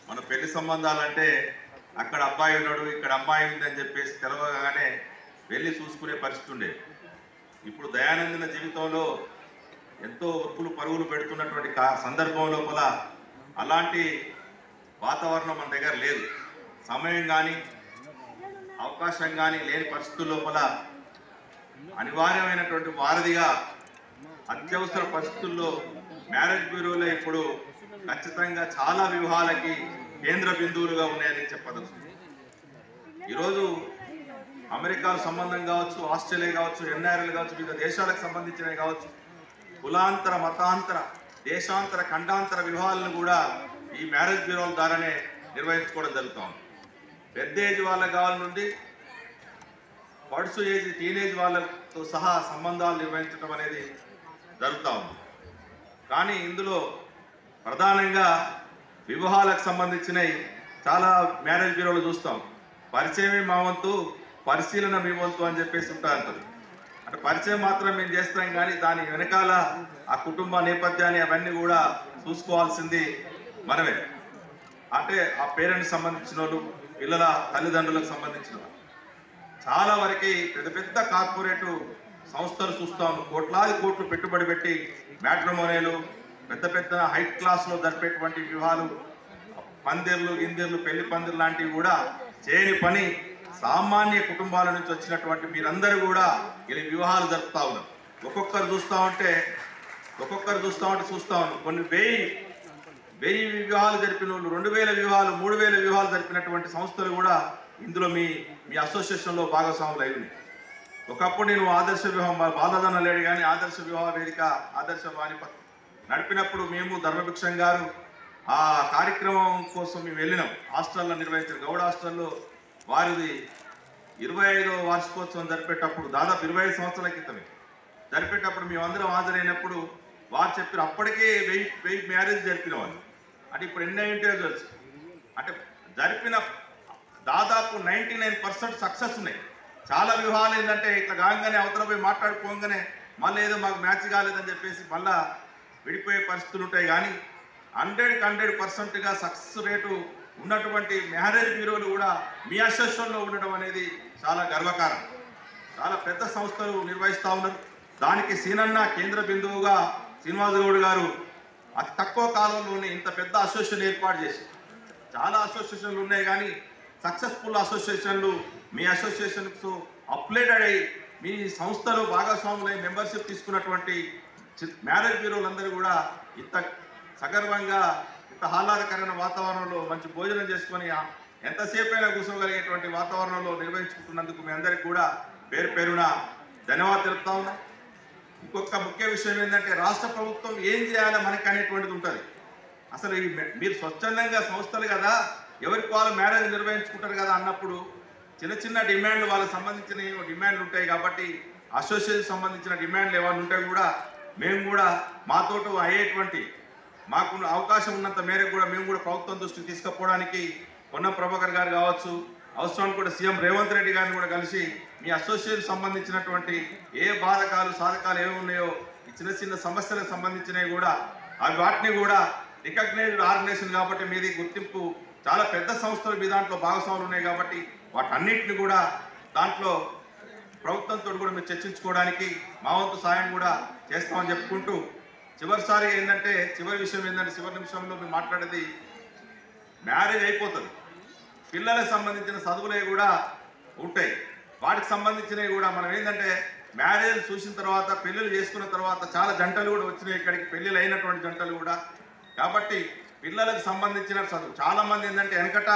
మన పెళ్లి సంబంధాలంటే అక్కడ అబ్బాయి ఉన్నాడు ఇక్కడ అమ్మాయి ఉందని చెప్పేసి తెలవగానే వెళ్ళి చూసుకునే పరిస్థితి ఉండేది. ఇప్పుడు దయానందిన జీవితంలో ఎంతో ఒప్పులు పరుగులు పెడుతున్నటువంటి సందర్భం లోపల అలాంటి వాతావరణం మన దగ్గర లేదు. సమయం కానీ అవకాశం కానీ లేని పరిస్థితుల లోపల అనివార్యమైనటువంటి వారధిగా అత్యవసర పరిస్థితుల్లో మ్యారేజ్ బ్యూరోలో ఇప్పుడు ఖచ్చితంగా చాలా వివాహాలకి కేంద్ర బిందువులుగా ఉన్నాయని చెప్పదలుచుకుంది. ఈరోజు అమెరికాకు సంబంధం కావచ్చు, ఆస్ట్రేలియా కావచ్చు, ఎన్ఆర్ఎల్ కావచ్చు, వివిధ దేశాలకు సంబంధించినవి కావచ్చు, కులాంతర మతాంతర దేశాంతర ఖండాంతర వివాహాలను కూడా ఈ మ్యారేజ్ బ్యూరోల ద్వారానే నిర్వహించుకోవడం జరుగుతుంది. పెద్ద ఏజ్ వాళ్ళకి కావాలి నుండి పడుసు ఏజ్ టీనేజ్ వాళ్ళతో సహా సంబంధాలు నిర్వహించడం అనేది జరుగుతూ ఉంది. కానీ ఇందులో ప్రధానంగా వివాహాలకు సంబంధించినవి చాలా మ్యారేజ్ బ్యూరోలు చూస్తాం. పరిచయమే మా వంతు, పరిశీలన మీ వంతు అని చెప్పేసి అంటారు. అంటే పరిచయం మాత్రం మేము చేస్తాం కానీ దాని వెనకాల ఆ కుటుంబ నేపథ్యాన్ని అవన్నీ కూడా చూసుకోవాల్సింది మనమే. అంటే ఆ పేరెంట్స్ సంబంధించిన వాళ్ళు, పిల్లల తల్లిదండ్రులకు సంబంధించిన వాళ్ళు. చాలా వరకు పెద్ద పెద్ద కార్పొరేటు సంస్థలు చూస్తాం, కోట్లాది కోట్లు పెట్టుబడి పెట్టి మ్యాట్రిమోనియలు పెద్ద పెద్ద హై క్లాస్లో జరిపేటువంటి వివాహాలు, పందిర్లు గిందిర్లు పెళ్లి పందిర్లు లాంటివి కూడా చేయని పని సామాన్య కుటుంబాల నుంచి వచ్చినటువంటి మీరందరూ కూడా ఇలా వివాహాలు జరుపుతూ ఉన్నారు. ఒక్కొక్కరు చూస్తూ ఉంటే చూస్తూ ఉన్నాం. కొన్ని వెయ్యి వివాహాలు జరిపిన వాళ్ళు, 2000 వివాహాలు, 3000 వివాహాలు జరిపినటువంటి సంస్థలు కూడా ఇందులో మీ అసోసియేషన్లో భాగస్వాములు అయి ఉన్నాయి. ఒకప్పుడు నేను ఆదర్శ వివాహం బాలదన్న లేడు కానీ ఆదర్శ వివాహ వేదిక, ఆదర్శ వాణిపత్ నడిపినప్పుడు మేము ధర్మభిక్షం గారు ఆ కార్యక్రమం కోసం మేము వెళ్ళినాం. హాస్టల్లో నిర్వహించిన గౌడ హాస్టల్లో వారిది 25వ వార్షికోత్సవం జరిపేటప్పుడు దాదాపు 25 సంవత్సరాల క్రితమే జరిపేటప్పుడు మేమందరం హాజరైనప్పుడు వారు చెప్పారు అప్పటికే 1000 మ్యారేజ్ జరిపిన వాళ్ళు. అంటే ఇప్పుడు ఎన్ని అయింటే తెలుసు. అంటే జరిపిన దాదాపు 99% సక్సెస్ ఉన్నాయి. చాలా వివాహాలు ఏంటంటే ఇట్లా కాగానే అవతల పోయి మాట్లాడుకోగానే మళ్ళీ ఏదో మాకు మ్యాచ్ కాలేదని చెప్పేసి మళ్ళా విడిపోయే పరిస్థితులు ఉంటాయి. కానీ 100% సక్సెస్ రేటు ఉన్నటువంటి మ్యారేజ్ బ్యూరోలు కూడా మీ అసోసియేషన్లో ఉండడం అనేది చాలా గర్వకారణం. చాలా పెద్ద సంస్థలు నిర్వహిస్తూ ఉన్నారు. దానికి సీనన్న కేంద్ర బిందువుగా శ్రీనివాస్ గౌడ్ గారు అతి తక్కువ కాలంలోనే ఇంత పెద్ద అసోసియేషన్ ఏర్పాటు చేసి, చాలా అసోసియేషన్లు ఉన్నాయి కానీ సక్సెస్ఫుల్ అసోసియేషన్లు మీ అసోసియేషన్తో అప్లైటెడ్ అయ్యి మీ సంస్థలో భాగస్వాములై మెంబర్షిప్ తీసుకున్నటువంటి మ్యారేజ్ బ్యూరోలందరూ కూడా ఇంత సగర్వంగా ఇంత ఆహ్లాదకరమైన వాతావరణంలో మంచి భోజనం చేసుకొని ఎంతసేపు అయినా కూర్చోగలిగేటువంటి వాతావరణంలో నిర్వహించుకుంటున్నందుకు మీ అందరికీ కూడా పేరు పేరున ధన్యవాదాలు తెలుపుతా ఉన్నా. ఇంకొక ముఖ్య విషయం ఏంటంటే రాష్ట్ర ప్రభుత్వం ఏం చేయాలో మనకి అనేటువంటిది ఉంటుంది. అసలు ఈ మీరు స్వచ్ఛందంగా సంస్థలు కదా, ఎవరికి వాళ్ళు మ్యారేజ్ నిర్వహించుకుంటారు కదా అన్నప్పుడు చిన్న చిన్న డిమాండ్లు వాళ్ళకి సంబంధించిన డిమాండ్లు ఉంటాయి. కాబట్టి అసోసియేషన్ సంబంధించిన డిమాండ్లు ఏమైనా ఉంటే కూడా మేము కూడా మాతోటి అయ్యేటువంటి మాకు అవకాశం ఉన్నంత మేరకు కూడా మేము కూడా ప్రభుత్వం దృష్టికి తీసుకుపోవడానికి పొన్నం ప్రభాకర్ గారు కావచ్చు, అవసరాన్ని కూడా సీఎం రేవంత్ రెడ్డి గారిని కూడా కలిసి మీ అసోసియేషన్ సంబంధించినటువంటి ఏ బాధకాలు సాధకాలు ఏమి ఉన్నాయో ఈ చిన్న చిన్న సమస్యలకు సంబంధించినవి కూడా వాటిని కూడా రికగ్నైజ్డ్ ఆర్గనైజేషన్ కాబట్టి మీది గుర్తింపు చాలా పెద్ద సంస్థలు మీ దాంట్లో భాగస్వాములు ఉన్నాయి కాబట్టి వాటన్నిటిని కూడా దాంట్లో ప్రభుత్వంతో కూడా మీరు చర్చించుకోవడానికి మా వంతు సాయం కూడా చేస్తామని చెప్పుకుంటూ చివరిసారిగా ఏంటంటే చివరి నిమిషంలో మేము మాట్లాడేది మ్యారేజ్ అయిపోతుంది, పిల్లలకు సంబంధించిన చదువులే కూడా ఉంటాయి. వాటికి సంబంధించినవి కూడా మనం ఏంటంటే మ్యారేజ్ చూసిన తర్వాత పెళ్ళిళ్ళు చేసుకున్న తర్వాత చాలా జంటలు కూడా వచ్చినాయి ఇక్కడికి, పెళ్ళిళ్ళు అయినటువంటి జంటలు కూడా. కాబట్టి పిల్లలకు సంబంధించిన చదువు చాలామంది ఏంటంటే వెనకట